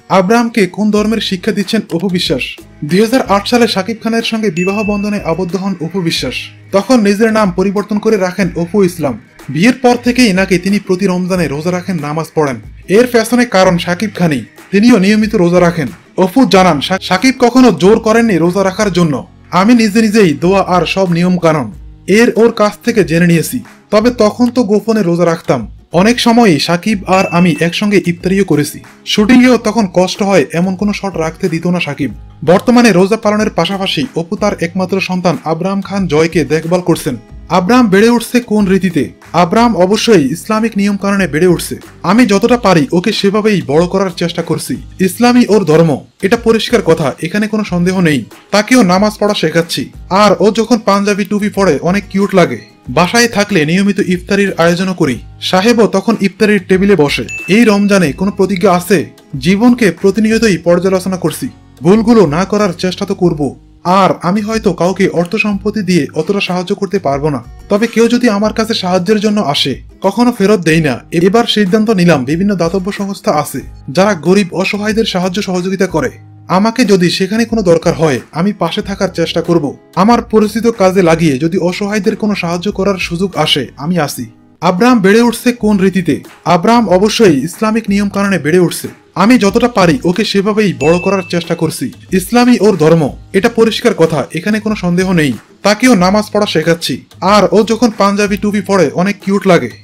আব্রাহামকে কোন ধর্মের শিক্ষা দিচ্ছেন অপু বিশ্বাস? 2008 সালে শাকিব খানের সঙ্গে বিবাহ বন্ধনে আবদ্ধ হন অপু বিশ্বাস। তখন নিজের নাম পরিবর্তন করে রাখেন অপু ইসলাম। বিয়ের পর থেকেই নাকি তিনি প্রতি রমজানে রোজা রাখেন, নামাজ পড়েন। এর পেছনে কারণ শাকিব খানই, তিনিও নিয়মিত রোজা রাখেন। অপু জানান, শাকিব কখনো জোর করেননি রোজা রাখার জন্য। আমি নিজে নিজেই দোয়া আর সব নিয়ম কানুন ওর কাছ থেকে জেনে নিয়েছি। তবে তখন তো গোপনে রোজা রাখতাম। অনেক সময়ই শাকিব আর আমি একসঙ্গে ইফতারিও করেছি। শুটিংয়েও তখন কষ্ট হয়, এমন কোনো শট রাখতে দিত না শাকিব। বর্তমানে রোজা পালনের পাশাপাশি অপু তার একমাত্র সন্তান আব্রাহাম খান জয়কে দেখভাল করছেন। আব্রাহাম বেড়ে উঠছে কোন রীতিতে? আব্রাহাম অবশ্যই ইসলামিক নিয়ম কানুনে বেড়ে উঠছে। আমি যতটা পারি ওকে সেভাবেই বড় করার চেষ্টা করছি। ইসলামই ওর ধর্ম, এটা পরিষ্কার কথা, এখানে কোনো সন্দেহ নেই। তাকেও নামাজ পড়া শেখাচ্ছি। আর ও যখন পাঞ্জাবি টুপি পরে অনেক কিউট লাগে। বাসায় থাকলে নিয়মিত ইফতারির আয়োজনও করি। সাহেবও তখন ইফতারির টেবিলে বসে। এই রমজানে কোনো প্রতিজ্ঞা আছে? জীবনকে প্রতিনিয়তই পর্যালোচনা করছি। ভুলগুলো না করার চেষ্টা তো করব। আর আমি হয়তো কাউকে অর্থ সম্পত্তি দিয়ে অতটা সাহায্য করতে পারবো না। তবে কেউ যদি আমার কাছে সাহায্যের জন্য আসে, কখনো ফেরত দেই না। এবার সিদ্ধান্ত নিলাম, বিভিন্ন দাতব্য সংস্থা আছে যারা গরিব অসহায়দের সাহায্য সহযোগিতা করে। আমাকে যদি সেখানে কোনো দরকার হয়, আমি পাশে থাকার চেষ্টা করব। আমার পরিচিত কাজে লাগিয়ে যদি অসহায়দের কোনো সাহায্য করার সুযোগ আসে, আমি আসি। আব্রাহাম বেড়ে উঠছে কোন রীতিতে? আব্রাহাম অবশ্যই ইসলামিক নিয়ম কানুনে বেড়ে উঠছে। আমি যতটা পারি ওকে সেভাবেই বড় করার চেষ্টা করছি। ইসলামই ওর ধর্ম, এটা পরিষ্কার কথা, এখানে কোনো সন্দেহ নেই। তাকেও নামাজ পড়া শেখাচ্ছি। আর ও যখন পাঞ্জাবি টুপি পরে অনেক কিউট লাগে।